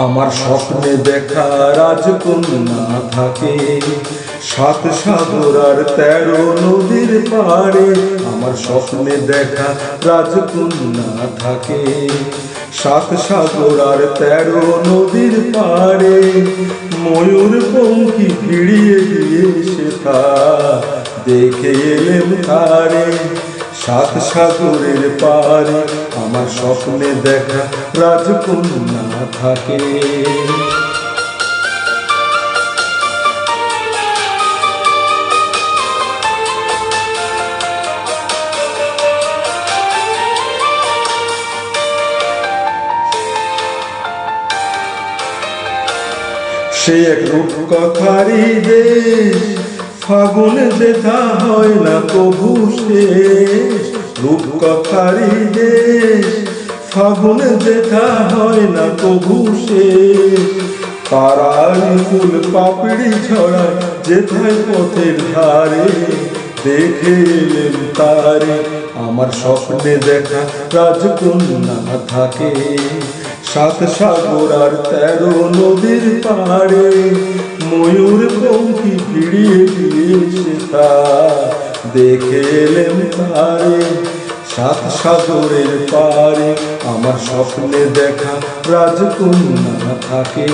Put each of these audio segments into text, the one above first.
আমার স্বপ্নে দেখা রাজকন্যা থাকে 7 সাগর আর 13 নদীর পাড়ে। আমার স্বপ্নে দেখা রাজকন্যা থাকে 7 সাগর আর 13 নদীর পাড়ে। ময়ূর পঙ্খী ফিরিয়ে দিয়ে সেটা দেখে এলেম তারে 7 সাগরের পারে। আমার স্বপ্নে দেখা রাজকন্যা থাকে। সে এক রূপকথারই দেশ, ফাগুনে যেথা হয় না কভু শেষ। রূপকথারই দেশ, ফাগুনে যেথা হয় না কভু শেষ। তারারি ফুল পাপড়ি ছড়ায় যেথায় পথের ধারে, দেখে এলেম তারে। আমার স্বপ্নে দেখা রাজকন্যা থাকে 7 সাগর আর 13 নদীর পাড়ে। ময়ূর পঙ্খী ফিরিয়ে দিয়ে সেটা দেখে এলেম তারে 7 সাগরের পারে। আমার স্বপ্নে দেখা রাজকন্যা থাকে।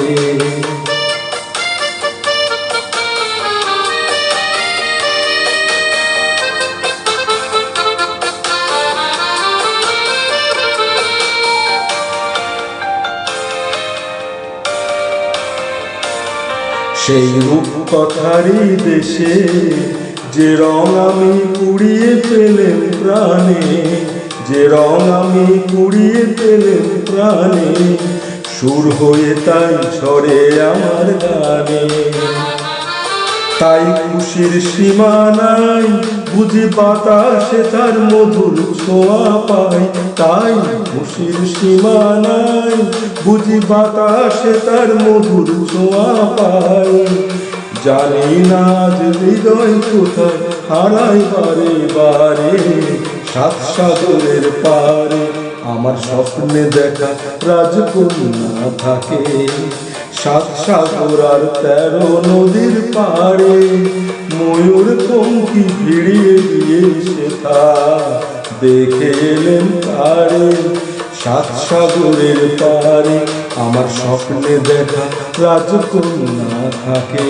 সেই রূপকথারই দেশে যে রং আমি কুড়িয়ে পেলেম প্রাণে, যে রং আমি কুড়িয়ে পেলেম প্রাণে। সুর হয়ে তাই ঝরে আমার গানে। তাই খুশির সীমা নাই, বুঝি বাতাসে তার মধুর ছোঁয়া পাই। তাই খুশির সীমা নাই, বুঝি বাতাসে তার মধুর ছোঁয়া পাই। জানি না আজ হৃদয় কোথায় হারাই বারে বারে 7 সাগরের পারে। আমার স্বপ্নে দেখা রাজকন্যা থাকে 7 সাগর আর 13 নদীর পাড়ে। ময়ূর পঙ্খী ফিরিয়ে দিয়ে সেটা দেখে এলেম তারে 7 সাগরের পারে। আমার স্বপ্নে দেখা রাজকন্যা থাকে।